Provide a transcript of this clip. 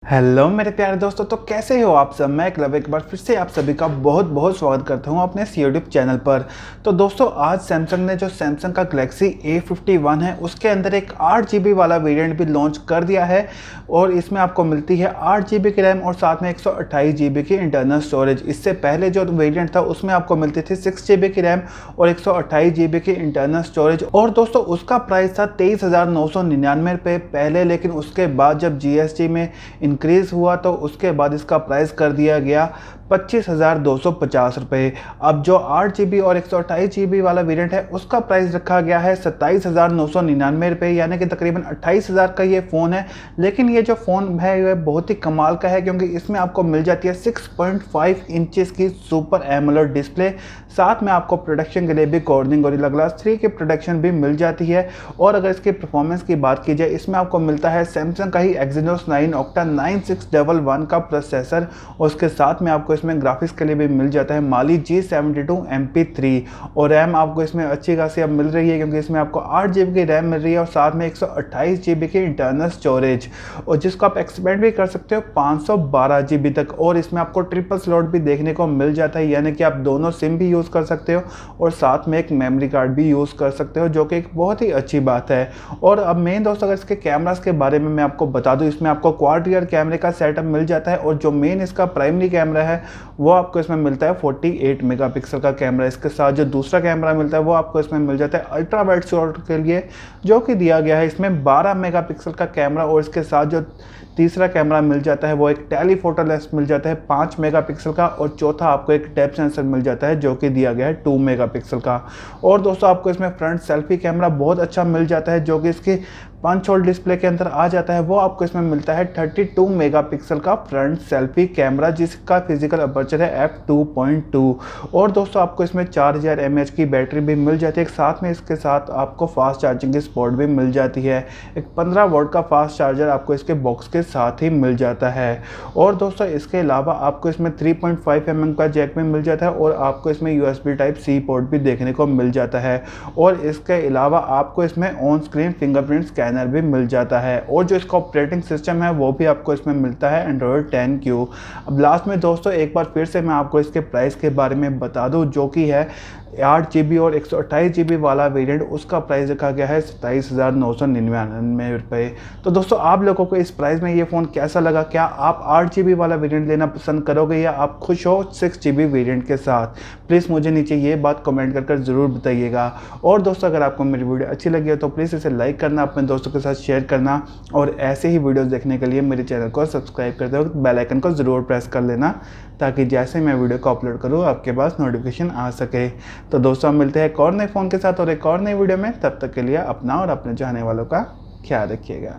Hello मेरे प्यारे दोस्तों, तो कैसे हो आप सब। मैं एक बार फिर से आप सभी का बहुत बहुत स्वागत करता हूं अपने इस यूट्यूब चैनल पर। तो दोस्तों, आज सैमसंग ने जो सैमसंग का गैलेक्सी A51 है उसके अंदर एक 8 GB वाला वेरिएंट भी लॉन्च कर दिया है। और इसमें आपको मिलती है 8 GB की रैम और साथ में 128 GB की इंटरनल स्टोरेज। इससे पहले जो वेरिएंट था उसमें आपको मिलती थी 6 GB की रैम और 128 GB की इंटरनल स्टोरेज। और दोस्तों, उसका प्राइस था 23,999 रुपये पहले, लेकिन उसके बाद जब GST में इंक्रीज़ हुआ तो उसके बाद इसका प्राइस कर दिया गया 25,250 रुपये। अब जो 8 GB और 128 GB वाला वेरिएंट है उसका प्राइस रखा गया है 27,999 रुपये, यानी कि तकरीबन 28,000 का ये फ़ोन है। लेकिन ये जो फ़ोन है ये बहुत ही कमाल का है, क्योंकि इसमें आपको मिल जाती है 6.5 इंचेस की सुपर एमोलेड डिस्प्ले। साथ में आपको प्रोडक्शन के लिए भी कॉर्निंग गोरिल्ला ग्लास 3 की प्रोडक्शन भी मिल जाती है। और अगर इसकी परफॉर्मेंस की बात की जाए, इसमें आपको मिलता है सैमसंग का ही एक्सिनोस 9 ऑक्टा 9611 का प्रोसेसर। और उसके साथ में आपको इसमें ग्राफिक्स के लिए भी मिल जाता है माली G72 MP3। और रैम आपको इसमें अच्छी खासी अब मिल रही है, क्योंकि इसमें आपको 8 GB की रैम मिल रही है और साथ में 128 GB की इंटरनल स्टोरेज, और जिसको आप एक्सपेंड भी कर सकते हो 512 GB तक। और इसमें आपको ट्रिपल स्लॉट भी देखने को मिल जाता है, यानी कि आप दोनों सिम भी यूज़ कर सकते हो और साथ में एक मेमोरी कार्ड भी यूज़ कर सकते हो, जो कि एक बहुत ही अच्छी बात है। और अब मेन दोस्तों, अगर इसके कैमरास के बारे में मैं आपको बता दूं, इसमें आपको क्वाड रियर कैमरे का सेटअप मिल जाता है। और जो मेन इसका प्राइमरी कैमरा है वो आपको इसमें मिलता है 48 मेगापिक्सल का कैमरा। इसके साथ जो दूसरा कैमरा मिलता है वो आपको इसमें मिल जाता है अल्ट्रा वाइड शॉट के लिए, जो कि दिया गया है इसमें 12 मेगापिक्सल का कैमरा। और इसके साथ जो तीसरा कैमरा मिल जाता है वो एक टेलीफोटो लेंस मिल जाता है 5 मेगापिक्सल का। और चौथा आपको एक डेप्थ सेंसर मिल जाता है, जो कि दिया गया है 2 मेगापिक्सल का। और दोस्तों, आपको इसमें फ्रंट सेल्फी कैमरा बहुत अच्छा मिल जाता है, जो कि इसकी पंच होल डिस्प्ले के अंदर आ जाता है। वो आपको इसमें मिलता है 32 मेगापिक्सल का फ्रंट सेल्फी कैमरा, जिसका फिजिकल अपर्चर है f2.2। और दोस्तों, आपको इसमें 4000 mAh की बैटरी भी मिल जाती है। साथ में इसके साथ आपको फास्ट चार्जिंग की सपोर्ट भी मिल जाती है। एक 15 वोल्ट का फास्ट चार्जर आपको इसके बॉक्स के साथ ही मिल जाता है। और दोस्तों, इसके अलावा आपको इसमें 3.5 mm का जैक भी मिल जाता है और आपको इसमें USB Type-C पोर्ट भी देखने को मिल जाता है। और इसके अलावा आपको इसमें ऑन स्क्रीन फिंगरप्रिंट स्कैनर भी मिल जाता है। और जो इसका ऑपरेटिंग सिस्टम है वो भी आपको इसमें मिलता है Android 10Q। अब लास्ट में दोस्तों, एक बार फिर से मैं आपको इसके प्राइस के बारे में बता दूं, जो कि है 8 GB और 128 GB वाला वेरिएंट। उसका प्राइस रखा गया है 27,999 रुपये। तो दोस्तों, आप लोगों को इस प्राइस में ये फ़ोन कैसा लगा? क्या आप 8 GB वाला वेरिएंट लेना पसंद करोगे या आप खुश हो 6 GB वेरिएंट के साथ? प्लीज़ मुझे नीचे ये बात कमेंट कर ज़रूर बताइएगा। और दोस्तों, अगर आपको मेरी वीडियो अच्छी लगी हो तो प्लीज़ इसे लाइक करना, अपने दोस्तों के साथ शेयर करना, और ऐसे ही वीडियोज़ देखने के लिए मेरे चैनल को सब्सक्राइब करते वक्त बेल आइकन को ज़रूर प्रेस कर लेना, ताकि जैसे मैं वीडियो को अपलोड करूँ आपके पास नोटिफिकेशन आ सके। तो दोस्तों, मिलते हैं एक और नए फ़ोन के साथ और एक और नई वीडियो में। तब तक के लिए अपना और अपने चाहने वालों का ख्याल रखिएगा।